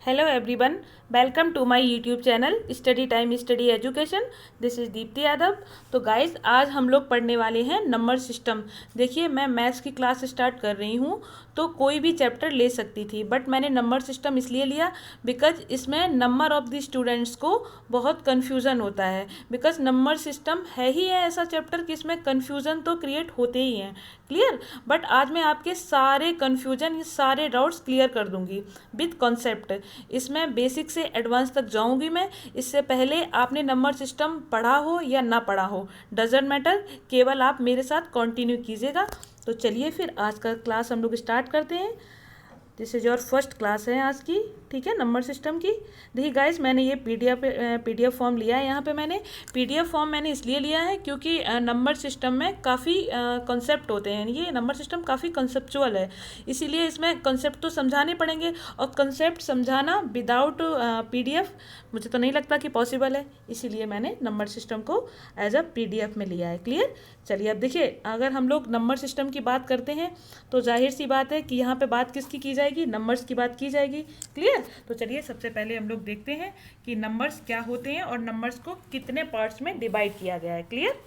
Hello everyone, welcome to my YouTube channel Study Time Study Education. This is Deepti Yadav. तो guys आज हम लोग पढ़ने वाले हैं नंबर सिस्टम. देखिए मैं मैथ्स की क्लास स्टार्ट कर रही हूँ तो कोई भी चैप्टर ले सकती थी, बट मैंने नंबर सिस्टम इसलिए लिया बिकॉज इसमें नंबर ऑफ द स्टूडेंट्स को बहुत कन्फ्यूज़न होता है. बिकॉज नंबर सिस्टम है ही है ऐसा चैप्टर कि इसमें कन्फ्यूज़न तो क्रिएट होते ही हैं. क्लियर. बट आज मैं आपके सारे कन्फ्यूजन, सारे डाउट्स क्लियर कर दूंगी विथ कॉन्सेप्ट. इसमें बेसिक से एडवांस तक जाऊंगी मैं. इससे पहले आपने नंबर सिस्टम पढ़ा हो या ना पढ़ा हो, डजेंट मैटर, केवल आप मेरे साथ कंटिन्यू कीजिएगा. तो चलिए फिर आज का क्लास हम लोग स्टार्ट करते हैं. This is your first class है आज की, ठीक है, नंबर सिस्टम की. देखिए गाइस मैंने ये पीडीएफ फॉर्म लिया है. यहाँ पे मैंने पीडीएफ फॉर्म मैंने इसलिए लिया है क्योंकि नंबर सिस्टम में काफ़ी कॉन्सेप्ट होते हैं. ये नंबर सिस्टम काफ़ी कॉन्सेप्चुअल है, इसीलिए इसमें कॉन्सेप्ट तो समझाने पड़ेंगे, और कॉन्सेप्ट समझाना विदाउट पीडीएफ मुझे तो नहीं लगता कि पॉसिबल है. इसीलिए मैंने नंबर सिस्टम को एज अ पीडीएफ में लिया है. क्लियर. चलिए अब देखिए, अगर हम लोग नंबर सिस्टम की बात करते हैं तो जाहिर सी बात है कि यहाँ पे बात किसकी की जाएगी, नंबर्स की बात की जाएगी. क्लियर. तो चलिए सबसे पहले हम लोग देखते हैं कि नंबर्स क्या होते हैं और नंबर्स को कितने पार्ट्स में डिवाइड किया गया है. क्लियर.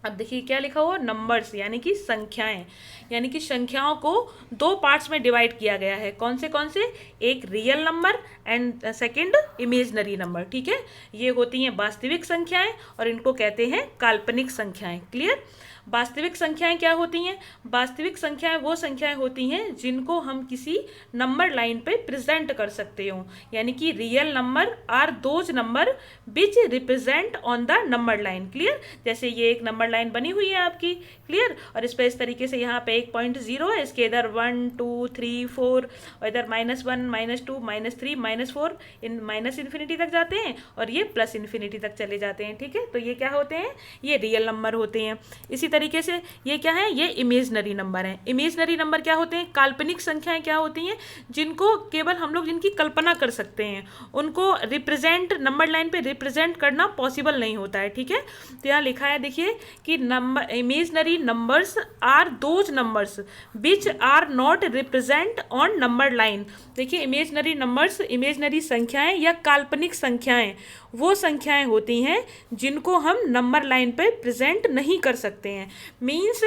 अब देखिए क्या लिखा हुआ, नंबर्स यानी कि संख्याएं, यानी कि संख्याओं को दो पार्ट्स में डिवाइड किया गया है. कौन से? एक real number and second imaginary number. ठीक है. ये होती हैं वास्तविक संख्याएं और इनको कहते हैं काल्पनिक संख्याएं. क्लियर. वास्तविक संख्याएं क्या होती हैं? वास्तविक संख्याएं वो संख्याएं होती हैं जिनको हम किसी नंबर लाइन पे प्रेजेंट कर सकते हो. यानी कि real number are those number which represent on the number line. Clear. जैसे ये एक नंबर लाइन बनी हुई है आपकी. क्लियर. और इस पर इस तरीके से यहाँ पे एक .0 है, इसके इधर 1 2 3 4 और इधर -1 -2 -3 -4 इन माइनस इन्फिनिटी तक जाते हैं और ये प्लस इन्फिनिटी तक चले जाते हैं. ठीक है. तो ये क्या होते हैं? ये रियल नंबर होते हैं. इसी तरीके से ये क्या है? ये इमेजनरी नंबर है. इमेजनरी नंबर क्या होते हैं? काल्पनिक संख्याएं क्या होती हैं? जिनको केवल हम लोग जिनकी कल्पना कर सकते हैं, उनको रिप्रेजेंट नंबर लाइन पे रिप्रेजेंट करना पॉसिबल नहीं होता है. ठीक है. तो यहाँ लिखा है देखिए कि number imaginary numbers are those numbers which are not represent on number line. देखिए इमेजनरी नंबर्स, इमेजनरी संख्याएं या काल्पनिक संख्याएं वो संख्याएं होती हैं जिनको हम नंबर लाइन पे प्रेजेंट नहीं कर सकते हैं. Means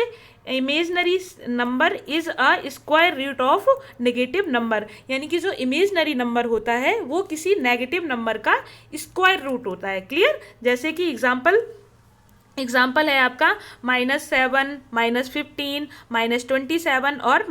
imaginary number is a square root of negative number. यानी कि जो इमेजनरी नंबर होता है वो किसी नेगेटिव नंबर का स्क्वायर रूट होता है. क्लियर. जैसे कि एग्जाम्पल है आपका -7 -15 -27 और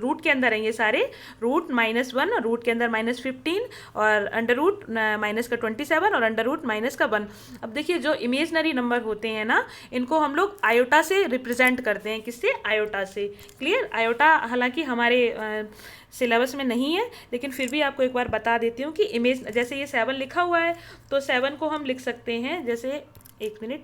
रूट के अंदर है ये सारे. रूट -1, रूट के अंदर -15 और अंडर रूट -27 और अंडर रूट -1. अब देखिए जो इमेजनरी नंबर होते हैं ना, इनको हम लोग आयोटा से रिप्रेजेंट करते हैं. किससे? आयोटा से. क्लियर. आयोटा हालांकि हमारे सिलेबस में नहीं है, लेकिन फिर भी आपको एक बार बता देती हूँ कि इमेज जैसे ये 7 लिखा हुआ है तो 7 को हम लिख सकते हैं, जैसे एक मिनट,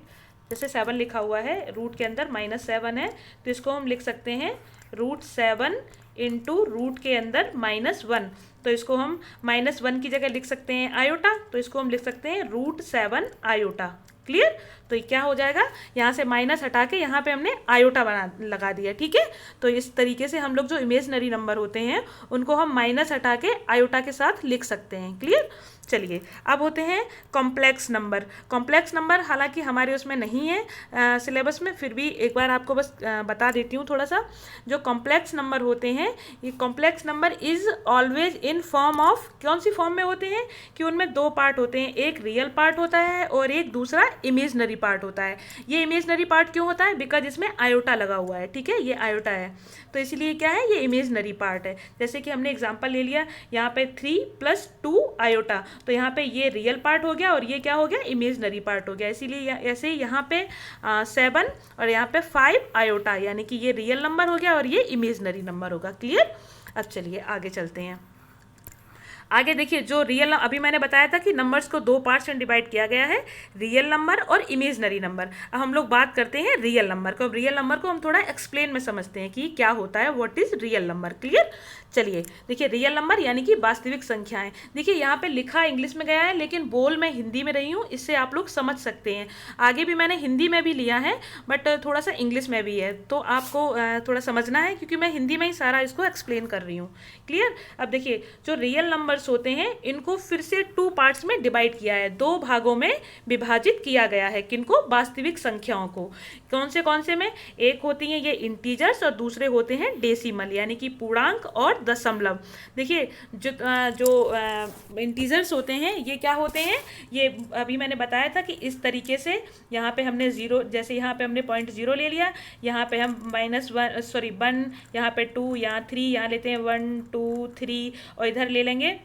जैसे 7 लिखा हुआ है, रूट के अंदर -7 है, तो इसको हम लिख सकते हैं √7 इंटू रूट के अंदर -1. तो इसको हम -1 की जगह लिख सकते हैं आयोटा, तो इसको हम लिख सकते हैं √7 आयोटा. क्लियर. तो ये क्या हो जाएगा, यहाँ से माइनस हटा के यहाँ पे हमने आयोटा लगा दिया. ठीक है. तो इस तरीके से हम लोग जो इमेजनरी नंबर होते हैं उनको हम माइनस हटा के आयोटा के साथ लिख सकते हैं. क्लियर. चलिए अब होते हैं कॉम्प्लेक्स नंबर. कॉम्प्लेक्स नंबर हालांकि हमारे उसमें नहीं है सिलेबस में, फिर भी एक बार आपको बस बता देती हूँ थोड़ा सा. जो कॉम्प्लेक्स नंबर होते हैं, ये complex number is always in form of, कौन सी फॉर्म में होते हैं कि उनमें दो पार्ट होते हैं, एक रियल पार्ट होता है और एक दूसरा इमेजनरी पार्ट होता है. ये इमेजनरी पार्ट क्यों होता है? बिकॉज इसमें आयोटा लगा हुआ है. ठीक है. ये आयोटा है तो इसीलिए क्या है, ये इमेजनरी पार्ट है. जैसे कि हमने एग्जाम्पल ले लिया यहाँ पे 3 + 2 आयोटा, तो यहाँ पे ये रियल पार्ट हो गया और ये क्या हो गया, इमेजनरी पार्ट हो गया. इसीलिए ऐसे यहाँ पे 7 और यहाँ पे 5 आयोटा, यानी कि ये रियल नंबर हो गया और ये इमेजनरी नंबर होगा. क्लियर. अब चलिए आगे चलते हैं. आगे देखिए, जो रियल, अभी मैंने बताया था कि नंबर्स को दो पार्ट्स में डिवाइड किया गया है, रियल नंबर और इमेजनरी नंबर। अब हम लोग बात करते हैं रियल नंबर को। अब रियल नंबर को हम थोड़ा एक्सप्लेन में समझते हैं कि क्या होता है, what is real number. Clear? चलिए देखिए, रियल नंबर यानी कि वास्तविक संख्याएं। देखिए यहाँ पे लिखा इंग्लिश में गया है, लेकिन बोल मैं हिंदी में रही हूँ, इससे आप लोग समझ सकते हैं। आगे भी मैंने हिंदी में भी लिया है, बट थोड़ा सा इंग्लिश में भी है, तो आपको थोड़ा समझना है, क्योंकि मैं हिंदी में ही सारा इसको एक्सप्लेन कर रही हूँ। क्लियर? अब देखिए, जो रियल नंबर्स होते हैं इनको फिर से टू पार्ट्स में डिवाइड किया है, दो भागों में विभाजित किया गया है। किनको? वास्तविक संख्याओं को। कौन से में? एक होती हैं ये इंटीजर्स और दूसरे होते हैं डेसिमल, यानी कि पूर्णांक और दशमलव। देखिए, जो इंटीजर्स होते हैं ये क्या होते हैं, ये अभी मैंने बताया था कि इस तरीके से यहाँ पे हमने ज़ीरो, जैसे यहाँ पे हमने 0.0 ले लिया, यहाँ पे हम -1, यहाँ पे 2, यहाँ 3, यहाँ लेते हैं 1 2 3, और इधर ले लेंगे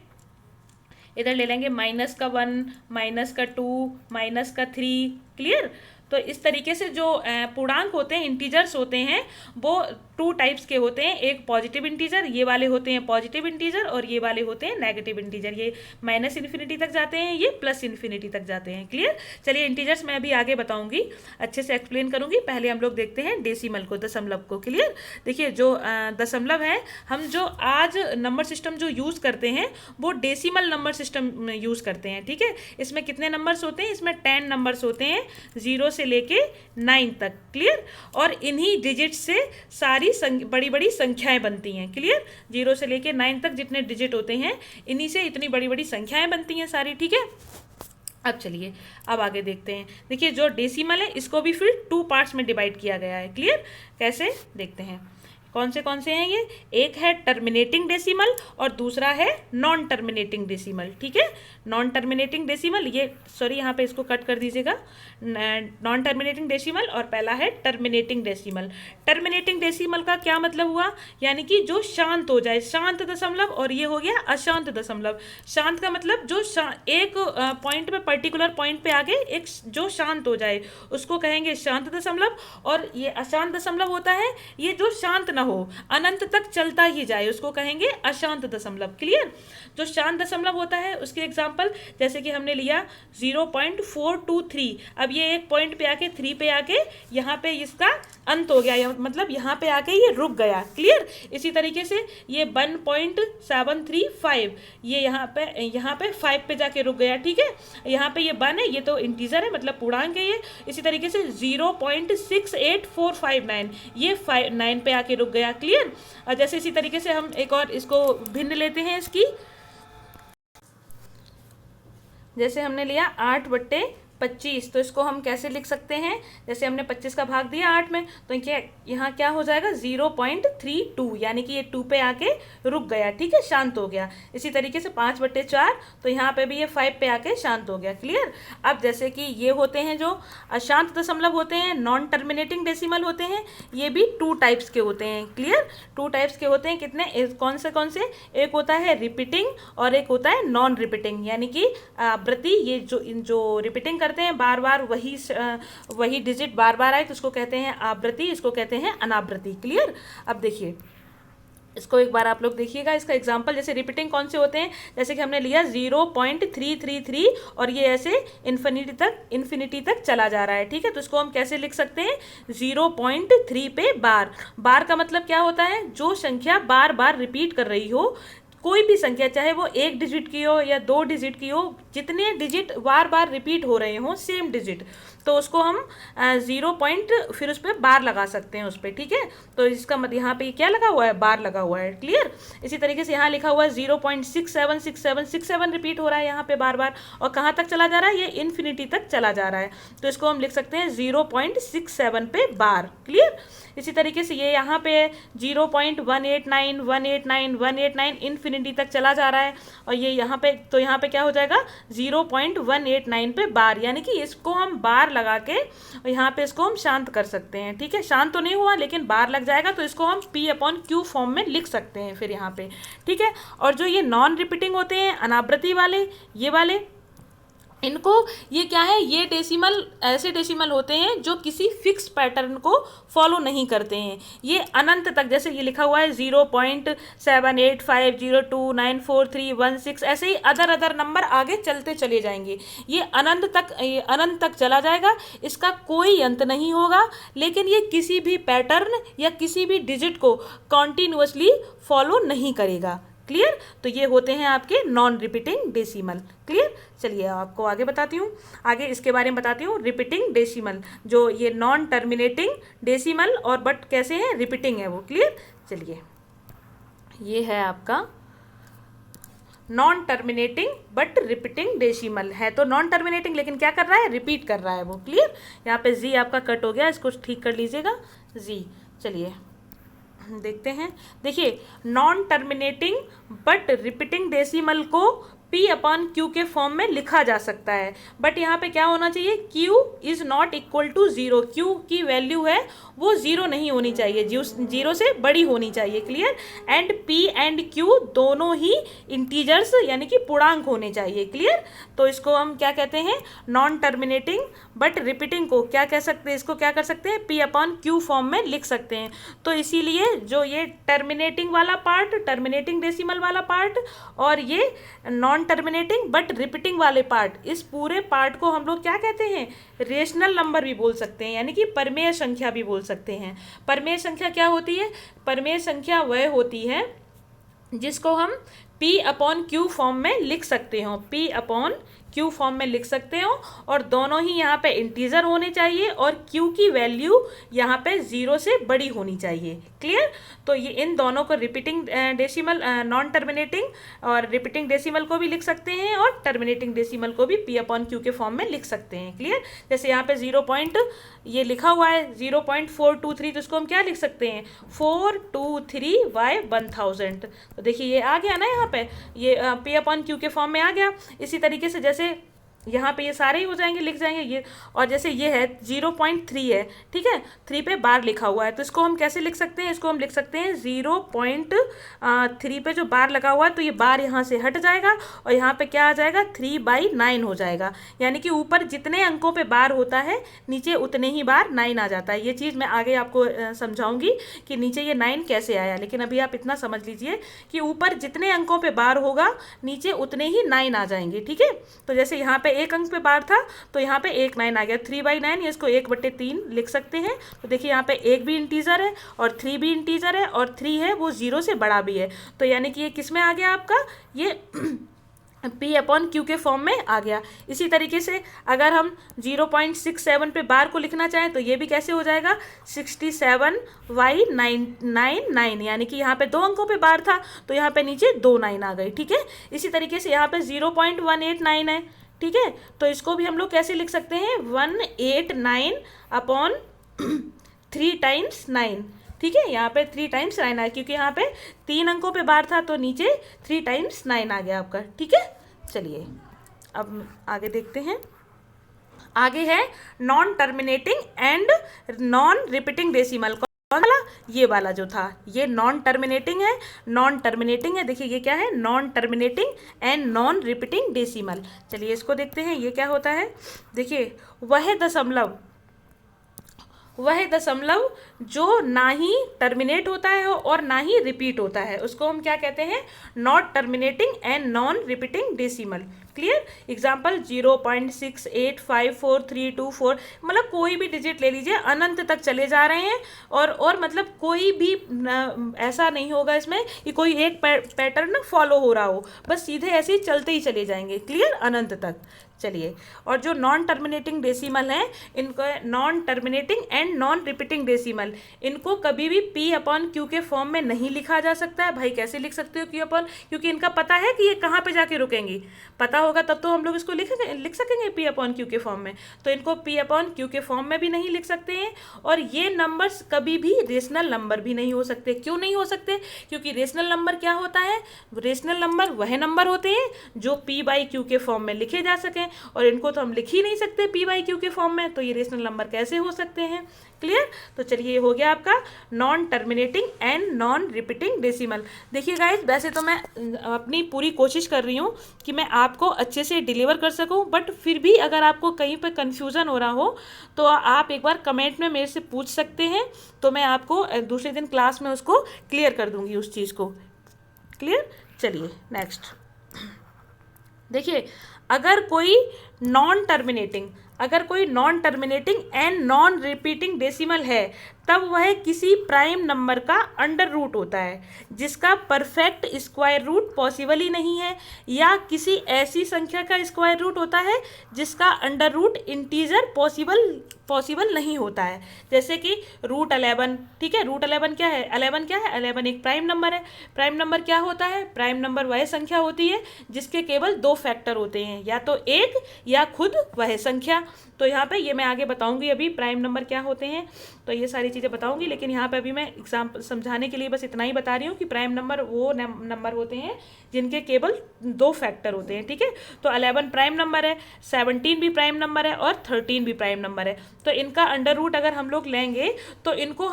-1, -2, -3। क्लियर? तो इस तरीके से जो पूर्णांक होते हैं, इंटीजर्स होते हैं, वो टू टाइप्स के होते हैं। एक पॉजिटिव इंटीजर, ये वाले होते हैं पॉजिटिव इंटीजर, और ये वाले होते हैं नेगेटिव इंटीजर। ये -∞ तक जाते हैं, ये +∞ तक जाते हैं। क्लियर? चलिए, इंटीजर्स मैं अभी आगे बताऊंगी, अच्छे से एक्सप्लेन करूंगी। पहले हम लोग देखते हैं डेसिमल को, दशमलव को। क्लियर? देखिए, जो दशमलव है, हम जो आज नंबर सिस्टम जो यूज़ करते हैं वो डेसिमल नंबर सिस्टम यूज़ करते हैं। ठीक है? इसमें कितने नंबर्स होते हैं? इसमें 10 नंबर्स होते हैं, 0 से लेके 9 तक। क्लियर? और इन्हीं डिजिट से सारी बड़ी बड़ी संख्याएं बनती हैं। क्लियर? 0 से लेके 9 तक जितने डिजिट होते हैं, इन्हीं से इतनी बड़ी बड़ी संख्याएं बनती हैं सारी। ठीक है? अब चलिए, अब आगे देखते हैं। देखिए, जो डेसिमल है इसको भी फिर टू पार्ट्स में डिवाइड किया गया है। क्लियर? कैसे? देखते हैं। कौन से हैं ये? एक है टर्मिनेटिंग डेसिमल और दूसरा है नॉन टर्मिनेटिंग डेसिमल। ठीक है? नॉन टर्मिनेटिंग डेसिमल, ये सॉरी यहाँ पे इसको कट कर दीजिएगा, नॉन टर्मिनेटिंग डेसिमल, और पहला है टर्मिनेटिंग डेसिमल। टर्मिनेटिंग डेसिमल का क्या मतलब हुआ? यानी कि जो शांत हो जाए, शांत दशमलव, और ये हो गया अशांत दशमलव। शांत का मतलब जो एक पॉइंट पे, पर्टिकुलर पॉइंट पे आगे एक जो शांत हो जाए उसको कहेंगे शांत दशमलव, और ये अशांत दशमलव होता है ये जो शांत हो, अनंत तक चलता ही जाए, उसको कहेंगे अशांत दशमलव। क्लियर? जो शांत दशमलव होता है उसके एग्जांपल, जैसे कि हमने लिया 0.423, अब ये एक पॉइंट पे आके 3 पे आके यहाँ पे इसका अंत हो गया, मतलब यहाँ पे आके ये रुक गया। क्लियर? इसी तरीके से ये 1.735, ये यहाँ पे 5 पे जाके रुक गया। ठीक है? यहाँ पे ये 1 है, ये तो इंटीजर है, मतलब पूर्णांक है ये। इसी तरीके से 0.68459, ये 9 पे आके रुक गया। क्लियर? और जैसे इसी तरीके से हम एक और इसको भिन्न लेते हैं इसकी, जैसे हमने लिया 8/25, तो इसको हम कैसे लिख सकते हैं? जैसे हमने 25 का भाग दिया 8 में, तो यहाँ क्या हो जाएगा? 0.32, यानी कि ये 2 पे आके रुक गया। ठीक है? शांत हो गया। इसी तरीके से 5/4, तो यहाँ पे भी ये 5 पे आके शांत हो गया। क्लियर? अब जैसे कि ये होते हैं जो अशांत दशमलव होते हैं, नॉन टर्मिनेटिंग डेसिमल होते हैं, ये भी 2 टाइप्स के होते हैं। क्लियर? 2 टाइप्स के होते हैं। कितने? कौन से? एक होता है रिपीटिंग और एक होता है नॉन रिपीटिंग, यानी कि आवृत्ति। ये जो रिपीटिंग करते हैं, बार बार वही डिजिट बार बार आए, तो उसको कहते हैं आवृत्ति, इसको कहते हैं अनावृत्ति। क्लियर? अब देखिए, इसको एक बार आप लोग देखिएगा, इसका एग्जांपल। जैसे रिपीटिंग कौन से होते हैं? जैसे कि हमने लिया 0.333, और ये ऐसे इन्फिनिटी तक चला जा रहा है। ठीक है? तो इसको हम कैसे लिख सकते हैं? 0.3 पे बार का मतलब क्या होता है? जो संख्या बार बार रिपीट कर रही हो, कोई भी संख्या, चाहे वो 1 डिजिट की हो या 2 डिजिट की हो, जितने डिजिट बार बार रिपीट हो रहे हों, सेम डिजिट, तो उसको हम 0 पॉइंट फिर उस पर बार लगा सकते हैं उस पर। ठीक है? तो इसका मतलब यहाँ पे क्या लगा हुआ है? बार लगा हुआ है। क्लियर? इसी तरीके से यहाँ लिखा हुआ है 0.6767 रिपीट हो रहा है यहाँ पे बार बार, और कहाँ तक चला जा रहा है? ये इन्फिनिटी तक चला जा रहा है, तो इसको हम लिख सकते हैं 0.67 पे बार। क्लियर? इसी तरीके से ये यहाँ पे 0.189 इन्फिनिटी तक चला जा रहा है, और ये यहाँ पे, तो यहाँ पे क्या हो जाएगा? 0.189 पे बार, यानी कि इसको हम बार लगा के यहाँ पे इसको हम शांत कर सकते हैं। ठीक है? शांत तो नहीं हुआ, लेकिन बार लग जाएगा, तो इसको हम P/Q फॉर्म में लिख सकते हैं फिर यहाँ पे। ठीक है? और जो ये नॉन रिपीटिंग होते हैं, अनावृत्ति वाले, ये वाले, इनको, ये क्या है, ये डेसिमल ऐसे डेसिमल होते हैं जो किसी फिक्स पैटर्न को फॉलो नहीं करते हैं। ये अनंत तक, जैसे ये लिखा हुआ है 0.7850294316, ऐसे ही अदर अदर नंबर आगे चलते चले जाएंगे। ये अनंत तक चला जाएगा, इसका कोई अंत नहीं होगा, लेकिन ये किसी भी पैटर्न या किसी भी डिजिट को कॉन्टिन्यूसली फॉलो नहीं करेगा। क्लियर? तो ये होते हैं आपके नॉन रिपीटिंग डेसिमल। क्लियर? चलिए आपको आगे बताती हूँ, आगे इसके बारे में बताती हूँ। रिपीटिंग डेसिमल, जो ये नॉन टर्मिनेटिंग डेसिमल और बट कैसे हैं, रिपीटिंग है वो। क्लियर? चलिए, ये है आपका non terminating but repeating decimal है। तो नॉन टर्मिनेटिंग, लेकिन क्या कर रहा है, रिपीट कर रहा है वो। क्लियर? यहाँ पे जी आपका कट हो गया, इसको ठीक कर लीजिएगा, जी। चलिए देखते हैं। देखिए, non terminating but repeating decimal को P अपॉन Q के फॉर्म में लिखा जा सकता है, बट यहाँ पे क्या होना चाहिए, Q is not equal to zero. Q की वैल्यू है वो ज़ीरो नहीं होनी चाहिए, जीरो से बड़ी होनी चाहिए। Clear? And P and Q दोनों ही इंटीजर्स यानी कि पूर्णांक होने चाहिए। क्लियर? तो इसको हम क्या कहते हैं, नॉन टर्मिनेटिंग बट रिपीटिंग को क्या कह सकते हैं, इसको क्या कर सकते हैं, P अपॉन Q फॉर्म में लिख सकते हैं। तो इसीलिए जो ये टर्मिनेटिंग वाला पार्ट, टर्मिनेटिंग डेसिमल वाला पार्ट, और ये नॉन टर्मिनेटिंग बट रिपीटिंग वाले पार्ट, इस पूरे पार्ट को हम लोग क्या कहते हैं, रेशनल नंबर भी बोल सकते हैं, यानी कि परमेय संख्या भी बोल सकते हैं। परमेय संख्या क्या होती है, परमेय संख्या वह होती है जिसको हम P अपॉन Q फॉर्म में लिख सकते हो, P अपॉन Q फॉर्म में लिख सकते हो, और दोनों ही यहाँ पे इंटीजर होने चाहिए और Q की वैल्यू यहाँ पे ज़ीरो से बड़ी होनी चाहिए। क्लियर? तो ये इन दोनों को रिपीटिंग डेसिमल, नॉन टर्मिनेटिंग और रिपीटिंग डेसिमल को भी लिख सकते हैं, और टर्मिनेटिंग डेसिमल को भी P अपॉन Q के फॉर्म में लिख सकते हैं। क्लियर? जैसे यहाँ पे ये लिखा हुआ है 0.423, तो इसको हम क्या लिख सकते हैं, 423/1000। तो देखिए ये आ गया ना, यहाँ पे ये P अपॉन Q के फॉर्म में आ गया। इसी तरीके से जैसे यहाँ पे ये सारे ही हो जाएंगे, लिख जाएंगे ये, और जैसे ये है 0.3 है, ठीक है, 3 पे बार लिखा हुआ है, तो इसको हम कैसे लिख सकते हैं, इसको हम लिख सकते हैं 0.3 पे जो बार लगा हुआ है, तो ये बार यहाँ से हट जाएगा और यहाँ पे क्या आ जाएगा, 3/9 हो जाएगा। यानी कि ऊपर जितने अंकों पे बार होता है, नीचे उतने ही बार 9 आ जाता है। ये चीज़ मैं आगे आपको समझाऊंगी कि नीचे ये 9 कैसे आया, लेकिन अभी आप इतना समझ लीजिए कि ऊपर जितने अंकों पे बार होगा, नीचे उतने ही 9 आ जाएंगे। ठीक है? तो जैसे यहाँ पे एक अंक पे बार था, तो यहाँ पे 9 आ गया, 3/9, इसको 1/3 लिख सकते हैं। तो देखिए यहाँ पे 1 भी इंटीजर है और 3 भी इंटीजर है, और 3 है वो 0 से बड़ा भी है, तो यानी कि ये किस में आ गया आपका, ये P अपॉन Q के फॉर्म में आ गया। इसी तरीके से अगर हम 0.67 पे बार को लिखना चाहें, तो ये भी कैसे हो जाएगा, 67/999, यानी कि यहाँ पे 2 अंकों पे बार था, तो यहाँ पे नीचे 2 9 आ गई। ठीक है? इसी तरीके से यहाँ पे 0.189 है, ठीक है, तो इसको भी हम लोग कैसे लिख सकते हैं, 189/3 × 9। ठीक है? यहाँ पे 3 × 9 आया, क्योंकि यहाँ पे 3 अंकों पे बार था, तो नीचे 3 × 9 आ गया आपका। ठीक है? चलिए अब आगे देखते हैं। आगे है non terminating and non repeating decimal. कौन वाला? ये वाला जो था, ये नॉन टर्मिनेटिंग है, नॉन टर्मिनेटिंग है। देखिए ये क्या है, non terminating and non repeating decimal. चलिए इसको देखते हैं, ये क्या होता है। देखिए वह दशमलव जो ना ही टर्मिनेट होता है और ना ही रिपीट होता है, उसको हम क्या कहते हैं, not terminating and non repeating decimal. Clear? Example 0.685432 मतलब कोई भी डिजिट ले लीजिए, अनंत तक चले जा रहे हैं, और मतलब कोई भी ऐसा नहीं होगा इसमें कि कोई एक पैटर्न फॉलो हो रहा हो, बस सीधे ऐसे ही चलते ही चले जाएंगे। क्लियर? अनंत तक। चलिए, और जो नॉन टर्मिनेटिंग डेसिमल हैं, इनको non terminating and non repeating decimal, इनको कभी भी P अपॉन Q के फॉर्म में नहीं लिखा जा सकता है। भाई कैसे लिख सकते हो Q अपॉन, क्योंकि इनका पता है कि ये कहाँ पे जाके रुकेंगी, पता होगा तब तो हम लोग इसको लिख सकेंगे P अपॉन Q के फॉर्म में, तो इनको P अपॉन Q के फॉर्म में भी नहीं लिख सकते हैं। और ये नंबर्स कभी भी रेशनल नंबर भी नहीं हो सकते। क्यों नहीं हो सकते? क्योंकि रेशनल नंबर क्या होता है, रेशनल नंबर वह नंबर होते हैं जो P/Q के फॉर्म में लिखे जा सकें, और इनको तो हम लिख ही नहीं सकते P/Q के फॉर्म में, तो ये रेशनल नंबर कैसे हो सकते हैं। क्लियर। तो चलिए ये हो गया आपका non terminating and non repeating decimal. देखिए गाइस, वैसे तो मैं अपनी पूरी कोशिश कर रही हूँ कि मैं आपको अच्छे से डिलीवर कर सकूँ, बट फिर भी अगर आपको कहीं पर कन्फ्यूज़न हो रहा हो तो आप एक बार कमेंट में मेरे से पूछ सकते हैं, तो मैं आपको दूसरे दिन क्लास में उसको क्लियर कर दूँगी उस चीज़ को। क्लियर। चलिए नेक्स्ट देखिए, अगर कोई non terminating and non repeating decimal है, तब वह किसी प्राइम नंबर का अंडर रूट होता है जिसका परफेक्ट स्क्वायर रूट पॉसिबल ही नहीं है, या किसी ऐसी संख्या का स्क्वायर रूट होता है जिसका अंडर रूट इंटीजर पॉसिबल नहीं होता है। जैसे कि रूट 11, ठीक है। रूट 11 क्या है? 11 क्या है? 11 एक प्राइम नंबर है। प्राइम नंबर क्या होता है? प्राइम नंबर वह संख्या होती है जिसके केवल 2 फैक्टर होते हैं, या तो 1 या खुद वह संख्या। तो यहाँ पे ये मैं आगे बताऊंगी अभी प्राइम नंबर क्या होते हैं, तो ये सारी चीज़ें बताऊंगी, लेकिन यहाँ पे अभी मैं एग्जाम्पल समझाने के लिए बस इतना ही बता रही हूँ कि प्राइम नंबर वो नंबर होते हैं जिनके केवल 2 फैक्टर होते हैं, ठीक है। तो 11 प्राइम नंबर है, 17 भी प्राइम नंबर है और 13 भी प्राइम नंबर है। तो इनका अंडर रूट अगर हम लोग लेंगे तो इनको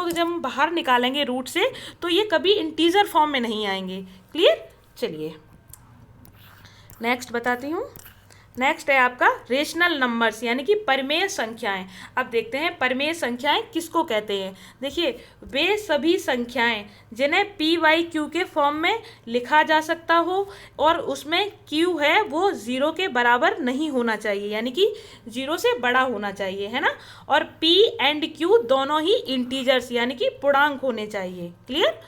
जब हम बाहर निकालेंगे रूट से, तो ये कभी इंटीजर फॉर्म में नहीं आएंगे। क्लियर। चलिए नेक्स्ट बताती हूँ। नेक्स्ट है आपका रेशनल नंबर्स, यानी कि परिमेय संख्याएं। अब देखते हैं परिमेय संख्याएं किसको कहते हैं। देखिए, वे सभी संख्याएं जिन्हें पी वाई क्यू के फॉर्म में लिखा जा सकता हो और उसमें क्यू है वो 0 के बराबर नहीं होना चाहिए, यानी कि 0 से बड़ा होना चाहिए, है ना। और पी एंड क्यू दोनों ही इंटीजर्स यानी कि पूर्णांक होने चाहिए। क्लियर।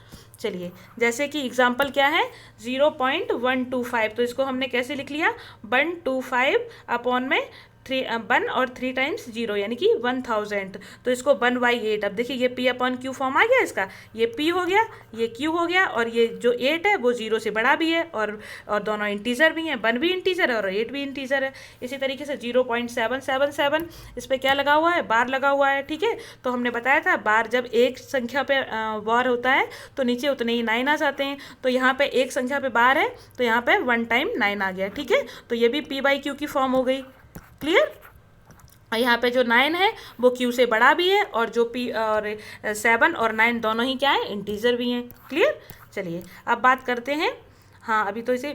चलिए, जैसे कि एग्जाम्पल क्या है, 0.125, तो इसको हमने कैसे लिख लिया, 125 अपॉन में 1 और 3 टाइम्स 0 यानी कि 1000, तो इसको 1/8। अब देखिए ये p अपॉन क्यू फॉर्म आ गया इसका, ये p हो गया, ये q हो गया, और ये जो 8 है वो 0 से बड़ा भी है, और दोनों इंटीजर भी हैं, 1 भी इंटीजर है और 8 भी इंटीजर है। इसी तरीके से 0.777, इस पर क्या लगा हुआ है, बार लगा हुआ है, ठीक है। तो हमने बताया था बार जब एक संख्या पे बार होता है तो नीचे उतने ही 9 आ जाते हैं, तो यहाँ पे एक संख्या पे बार है तो यहाँ पे 1 टाइम 9 आ गया, ठीक है। तो ये भी p/q की फॉर्म हो गई। क्लियर। यहाँ पे जो 9 है वो q से बड़ा भी है, और जो p और 7 और 9 दोनों ही क्या है, इंटीजर भी हैं। क्लियर। चलिए अब बात करते हैं, हाँ अभी तो इसे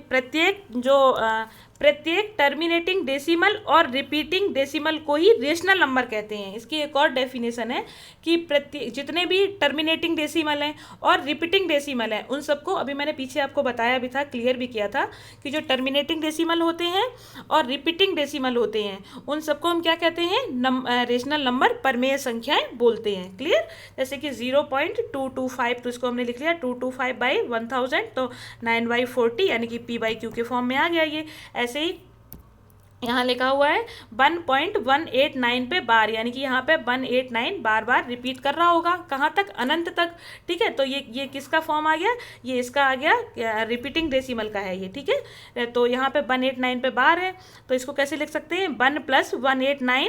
प्रत्येक टर्मिनेटिंग डेसिमल और रिपीटिंग डेसिमल को ही रेशनल नंबर कहते हैं। इसकी एक और डेफिनेशन है कि जितने भी टर्मिनेटिंग डेसिमल हैं और रिपीटिंग डेसिमल हैं उन सबको, अभी मैंने पीछे आपको बताया भी था, क्लियर भी किया था कि जो टर्मिनेटिंग डेसिमल होते हैं और रिपीटिंग डेसिमल होते हैं उन सबको हम क्या कहते हैं, रेशनल नंबर, परिमेय संख्याएं बोलते हैं। क्लियर। जैसे कि 0.225, तो इसको हमने लिख लिया 225/1000, तो 9/40 यानी कि p/q के फॉर्म में आ गया ये। ऐसे ही यहाँ लिखा हुआ है 1.189 पे बार, यानी कि यहाँ पे 189 बार बार रिपीट कर रहा होगा, कहाँ तक, अनंत तक, ठीक है। तो ये किसका फॉर्म आ गया, ये इसका आ गया रिपीटिंग डेसिमल का है ये, ठीक है। तो यहाँ पे 189 पे बार है, तो इसको कैसे लिख सकते हैं, 1 + 189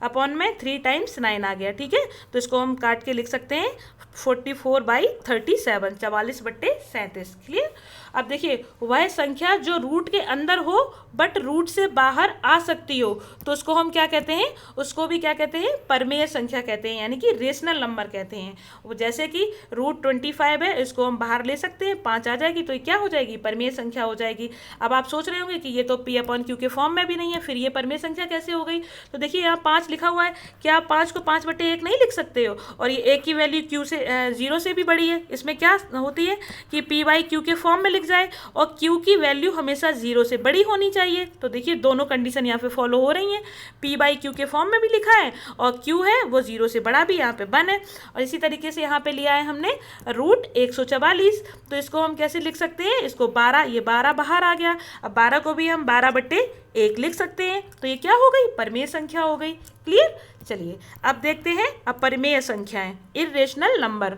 अपॉन में 3 टाइम्स 9 आ गया, ठीक है। तो इसको हम काट के लिख सकते हैं 44/37, 44/37। क्लियर। अब देखिए, वह संख्या जो रूट के अंदर हो बट रूट से बाहर आ सकती हो, तो उसको हम क्या कहते हैं, उसको भी क्या कहते हैं, परिमेय संख्या कहते हैं, यानी कि रेशनल नंबर कहते हैं। वो जैसे कि √25 है, इसको हम बाहर ले सकते हैं, 5 आ जाएगी, तो ये क्या हो जाएगी, परिमेय संख्या हो जाएगी। अब आप सोच रहे होंगे कि ये तो p/q के फॉर्म में भी नहीं है, फिर ये परिमेय संख्या कैसे हो गई। तो देखिए यहाँ 5 लिखा हुआ है, क्या आप 5 को 5/1 नहीं लिख सकते हो, और ये a की वैल्यू q से 0 से भी बड़ी है, इसमें क्या होती है कि p/q के फॉर्म में लिख जाए, और q की वैल्यू हमेशा 0 से बड़ी होनी चाहिए। तो देखिए दोनों कंडीशन यहाँ पे फॉलो हो रही हैं, p/q के फॉर्म में भी लिखा है और q है वो 0 से बड़ा भी यहाँ पे 1 है। और इसी तरीके से यहाँ पे लिया है हमने √144, तो इसको हम कैसे लिख सकते हैं, इसको 12, ये 12 बाहर आ गया, अब 12 को भी हम 12/1 लिख सकते हैं, तो ये क्या हो गई, परिमेय संख्या हो गई। क्लियर। चलिए अब देखते हैं अपरिमेय संख्याएं, इर्रेशनल नंबर।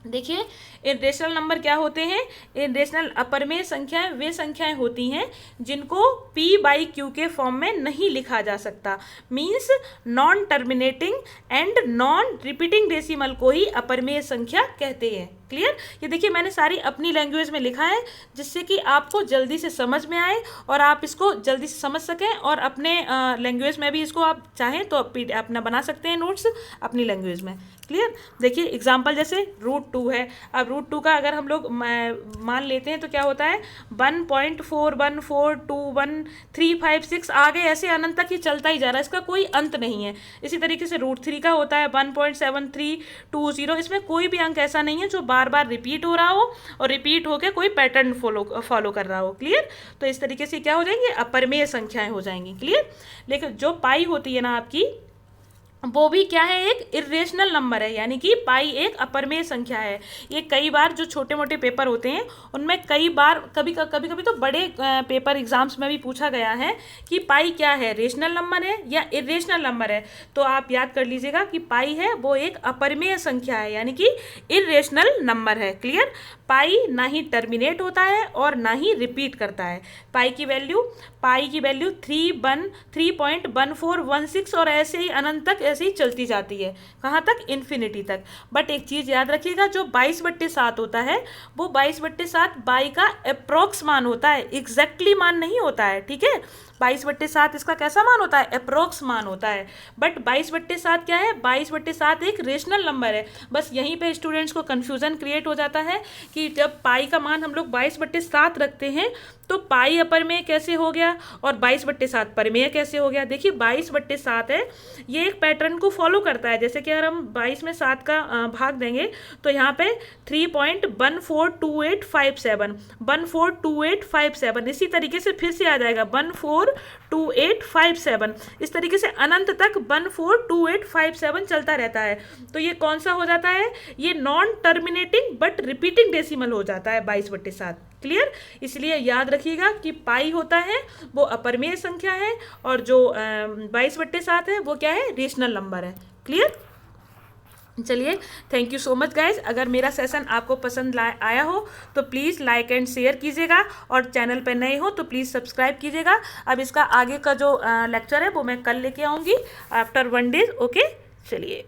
देखिए इरेशनल नंबर क्या होते हैं, इरेशनल अपरिमेय संख्याएं वे संख्याएं होती हैं जिनको p/q के फॉर्म में नहीं लिखा जा सकता, means non terminating and non repeating decimal को ही अपरिमेय संख्या कहते हैं। क्लियर। ये देखिए मैंने सारी अपनी लैंग्वेज में लिखा है जिससे कि आपको जल्दी से समझ में आए और आप इसको जल्दी से समझ सकें, और अपने लैंग्वेज में भी इसको आप चाहें तो अपना बना सकते हैं नोट्स अपनी लैंग्वेज में। क्लियर। देखिए एग्जांपल जैसे √2 है। अब √2 का अगर हम लोग मान लेते हैं तो क्या होता है 1.41421356 आगे ऐसे अनंत तक ही चलता ही जा रहा है, इसका कोई अंत नहीं है। इसी तरीके से √3 का होता है 1.7320, इसमें कोई भी अंक ऐसा नहीं है जो बार बार रिपीट हो रहा हो और रिपीट होकर कोई पैटर्न फॉलो कर रहा हो। क्लियर। तो इस तरीके से क्या हो जाएंगे, अपरिमेय संख्याएं हो जाएंगी। क्लियर। लेकिन जो पाई होती है ना आपकी, वो भी क्या है, एक इरेशनल नंबर है, यानी कि पाई एक अपरिमेय संख्या है। ये कई बार जो छोटे मोटे पेपर होते हैं उनमें कई बार कभी कभी तो बड़े पेपर एग्जाम्स में भी पूछा गया है कि पाई क्या है, रेशनल नंबर है या इरेशनल नंबर है। तो आप याद कर लीजिएगा कि पाई है वो एक अपरिमेय संख्या है, यानी कि इरेशनल नंबर है। क्लियर। पाई ना ही टर्मिनेट होता है और ना ही रिपीट करता है। पाई की वैल्यू 3.1416 और ऐसे ही अनंत तक ऐसे ही चलती जाती है, कहाँ तक, इन्फिनिटी तक। बट एक चीज़ याद रखिएगा, जो 22/7 होता है वो 22/7 बाई का अप्रोक्स मान होता है, एग्जैक्टली मान नहीं होता है। ठीक है। 22/7 इसका कैसा मान होता है, अप्रोक्स मान होता है। बट 22/7 क्या है, 22/7 एक रेशनल नंबर है। बस यहीं पे स्टूडेंट्स को कन्फ्यूज़न क्रिएट हो जाता है कि जब पाई का मान हम लोग 22/7 रखते हैं तो पाई अपरिमेय कैसे हो गया और 22/7 परिमेय कैसे हो गया। देखिए 22/7 है, ये एक पैटर्न को फॉलो करता है। जैसे कि अगर हम 22 में 7 का भाग देंगे तो यहाँ पे 3.142857 इसी तरीके से फिर से आ जाएगा 142857। इस तरीके से अनंत तक 142857 चलता रहता है। तो ये कौन सा हो जाता है, ये non terminating but repeating decimal हो जाता है 22/7। क्लियर। इसलिए याद रखिएगा कि पाई होता है वो अपरिमेय संख्या है और जो 22/7 है वो क्या है, रेशनल नंबर है। क्लियर। चलिए, thank you so much guys. अगर मेरा सेशन आपको पसंद आया हो तो प्लीज़ लाइक एंड शेयर कीजिएगा, और चैनल पर नए हो तो प्लीज़ सब्सक्राइब कीजिएगा। अब इसका आगे का जो लेक्चर है वो मैं कल लेके आऊँगी आफ्टर 1 डेज। ओके, चलिए।